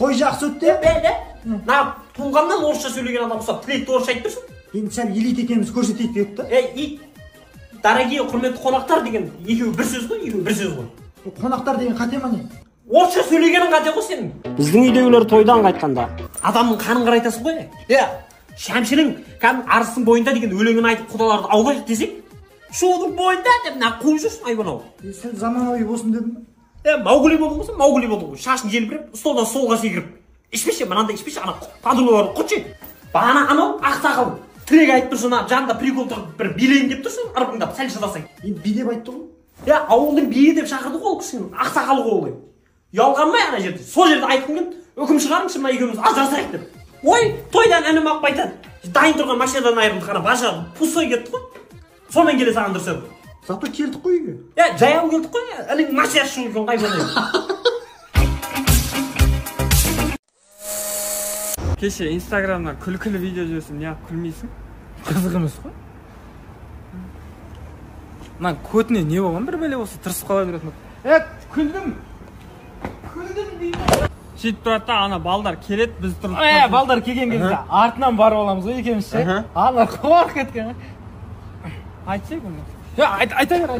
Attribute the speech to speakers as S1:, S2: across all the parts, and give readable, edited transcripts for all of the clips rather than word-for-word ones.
S1: той жақсы өтті?
S2: Бәле. На туылғаннан орысша сөйлеген адам ұқсап тілекті орысша айтып тұрсың.
S1: Енді сәл елит екеніміз көрсетейік деп та.
S2: Ит, дорогие құрметті қонақтар деген екеуі бір сөз ғой, екеуі бір сөз ғой.
S1: Қонақтар деген қате ма не?
S2: Орысша сөйлегенің қате ғой сенің. Біздің үйдегілер тойдан қайтқанда адамның қанын қарайтасың ғой. Шәмшінің кәдімгі арыстың бойында деген өлеңін айтып құдаларды аулайық десек, шудың бойында деп мына қуып жүрсің айбанау.
S1: Сәл заманауи болсын дедім.
S2: Маугли болдың ғой, Маугли болдың ғой. Шашын желбіреп, столдан столға секіріп. Ішпеші, мынандай ішпеші, ана подругаларды қойшы. Бана анау ақсақал тілек айтып тұрсың, жанында прикол тұрып бір билейін деп тұрсың, ырбыңдап сәл шыдасаң.
S1: Енді би деп айтты ғой.
S2: Ауылдың биі деп шақырды ғой ол кісінің, ақсақалы ғой ол. Ұялғанмай ана жерде. Сол жерде айтқым келді, үкім шығарыңшы мына екеуміз ажырасайық деп. Ой, тойдан інім алып айтады. Дайын тұрған машинадан айырылдық, ана баша пустой кетті ғой. Сонымен келе саған дұрсады.
S1: Зато келдік қой үйге.
S2: Жаяу келдік қой, ілің машина шығып екен қайбаны.
S3: Кеше инстаграмнан күлкілі видео жүрсің, неғып күлмейсің?
S4: Қызық емес қой. Мына көтіне не болған бір бәле осы тырысып қала беретін. Күлдім дейді.
S3: Сөйтіп тұрады да, ана балдар келеді, біз тұрып.
S4: Балдар келген кезде артынан барып аламыз ғой екеуміз ше. Ана қуарып кеткен.
S3: Айтсай бұны.
S4: Айта бер.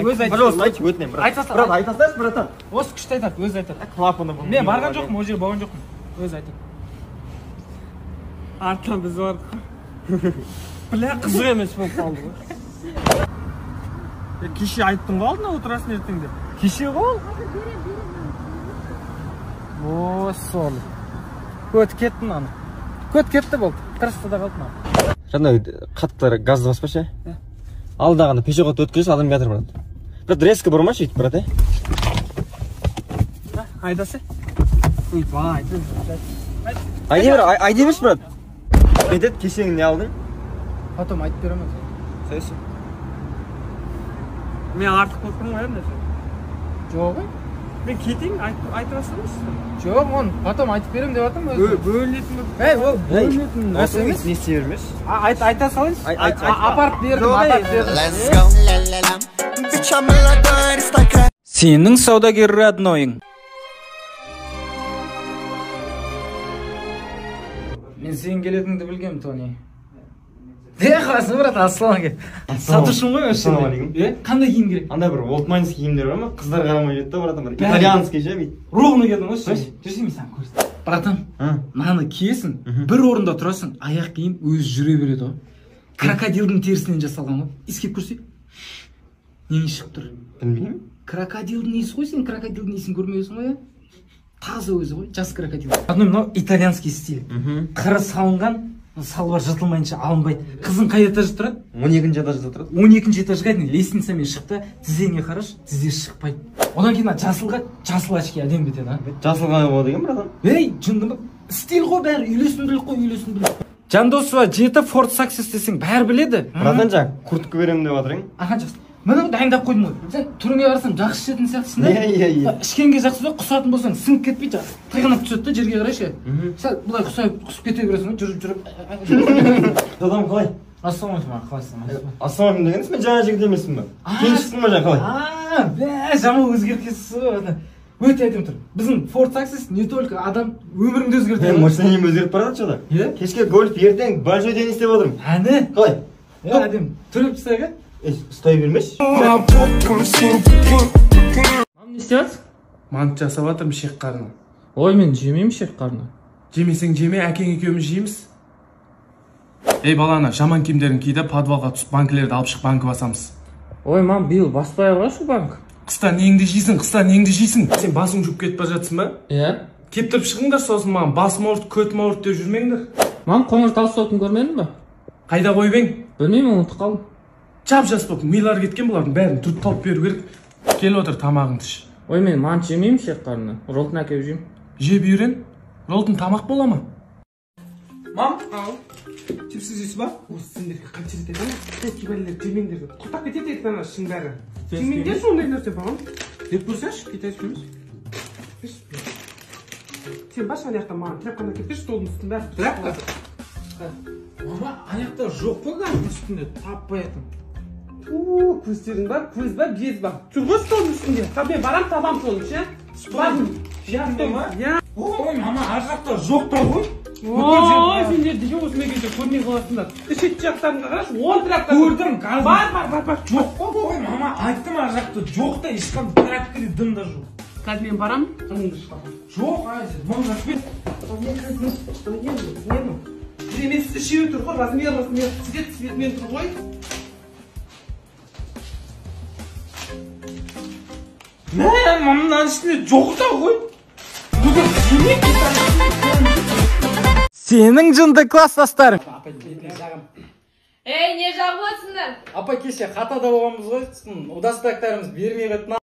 S1: Өз айт. Пожалуйста, айтшы өтінемін, брат. Брат, айтасайшы, братан.
S4: Осы күшті айтады, өзі айтады.
S1: Клапаны бұл.
S4: Мен барған жоқпын, ол жерге болған жоқпын. Өзі айтады.
S3: Артынан біз бардық. Бля, қызық емес болып қалды ғой. Кеше айттың ғой алдына отырасың ертеңде.
S4: Кеше ғой? О, сол. Көт кеттің аны. Көт кетті болды. Тырысты да қалды ма?
S5: Жаңа қаттары газды баспашы. Алдағаны пешеғат өткізіп адам жатыр брат. Брат, резко бұрмашы өйтіп брат,
S3: Айдасы.
S5: Айдай берші брат. Кетеді, кешеңін не алдың?
S4: Потом айтып береміз.
S5: Сөйсі.
S3: Мен артық болып тұрмын ғой енді.
S4: Жоқ ғой.
S3: Мен кетейін, айтып асырмысыз?
S4: Жоқ, оны потом айтып берем деп атым өзі.
S3: Бөлінетін бұл.
S4: Ол бөлінетін нәрсе емес.
S5: Не істей бермеш?
S4: Айта салайыншы. Апарып бердім. Сенің саудагер роднойың. Мен сен келетіңді білгем, Тони. Қасың, брат, ассалаумағалейкум. Сатушым ғой өшін. Қандай киім керек?
S5: Андай бір олдмайнс киімдер бар ма? Қыздар қарамай жетті, братан, бір итальянский ше бейт.
S4: Ровно келдің ғой, жүрсей мен саған көрсетіп. Братан, наны киесің, бір орында тұрасың, аяқ киім өзі жүре береді ғой. Крокодилдің терісінен жасалған ғой. Искеп көрсей. Нең шығып тұр?
S5: Білмеймін.
S4: Крокодилдің есі ғой, сен крокодилдің есін көрмейсің ғой, таза өзі ғой, жас крокодил. Мынау итальянский стиль. Қыры салынған, салбар жыртылмайынша алынбайды. Қызың қай этажда тұрады?
S5: 12-ші этажда тұрады.
S4: 12-ші этажға лестницамен шықты, тізеңе қараш, тізе шықпайды. Одан кейін жасылға, жасыл очки әдем бетеді,
S5: Жасылға болады деген братан.
S4: жындымы? Стиль ғой бәрі, үйлесімділік қой, үйлесімділік. Жандосова жеті Ford Success десең бәрі біледі.
S5: Братан жаңа куртка беремін деп жатырың.
S4: Жақсы. Мынау дайындап қойдым ғой. Сен түріңе барсам жақсы ішетін сияқтысың да. Ішкенге жақсы ба, құсатын болсаң сынып кетпейді, тығынап түседі да жерге қарайшы. Сәл бұлай құсып кете бересің, жүріп.
S5: Дадам қалай?
S4: Ассалаумағалейкум, қалайсың?
S5: Ассалаумағалейкум дегенсің, мен жаңа жігіт емеспін ба? Кейін шықтың ба жаңа қалай?
S4: Жаңа өзгерткесіз ғой. Өте айтып тұр. Біздің Ford Success не только адам өміріңді өзгертеді.
S5: Машинем өзгеріп бара жатыр да. Кешке гольф, ертең большой теннис істеп отырмын.
S4: Әне?
S5: Қалай?
S4: Әдем. Төлеп тастайық,
S5: ұстай бермеш.
S4: Мам не істеп жатсың?
S6: Мант жасап жатырмын шек қарны.
S4: Ой, мен жемеймін шек қарны.
S6: Жемесең жеме, әкең екеуміз жейміз. Ей баланы, жаман киімдерін киді, подвалға түсіп банкілерді алып шық, банкі басамыз.
S4: Ой, мам, биыл баспай қойшы банк.
S6: Қыста неңді жейсің. Сен басың жұп кетіп бара жатсың ба? Кептіріп шығыңдар, сосын маған басым ауырт, көтім ауырт деп жүрмеңдер.
S4: Мам, қоңыр таусотын көрмедің ба?
S6: Қайда қойып ең?
S4: Білмеймін, ұмытып қалдым.
S6: Жап-жас болып милар кеткен бұлардың бәрін тұрып тауып беру керек. Келіп отыр, тамағыңды іш.
S4: Ой, мен мант жемеймін шек қарны. Ролтын әкеп жеймін.
S6: Жеп үйрен. Ролтын тамақ бола ма?
S7: Мам, чипсы жейсіз ба? Осы сендерге қанша рет айтамын? Кейбіреулер жемеңдер деп. Құртап кетеді еді ана шың бәрі. Жемеңдерші ондай нәрсе бағам. Деп көрсеңші, китайский емес. Сен баш ана жақта маған тряпканы әкеп берші, столдың үстінде. Тряпка? Мама, аяқта жоқ қой гамның үстінде, таппай атым. Көздерің бар, көз бар, без бар. Жүр ғой столдың үстінде. Мен барам табам соны, ше? Бардым. Ой, мама, ар жақта жоқ та ғой.
S3: Ой, сендерді жұмыс мекенде көрмей қаласыңдар. Шет жақтарыңға қарашы, 10 трактор.
S7: Көрдім, қазір.
S3: Бар.
S7: Жоқ қой. Ой, мама, айттым ар жақта жоқ та, ешқандай тракторы дым да жоқ.
S3: Қазір мен барамын, қыңды шығамын.
S7: Жоқ, айза, мам рахмет.
S3: Емес үшеуі тұр ғой, размер, цветмен тұр ғой.
S7: Мә, мамның ішінде жоқ та ғой.
S4: Сенің жынды класстастарың.
S8: Ей, не жағып отырсыңдар?
S4: Апа кеше хатада болғанбыз ғой, удастырактарымыз бермей қойды.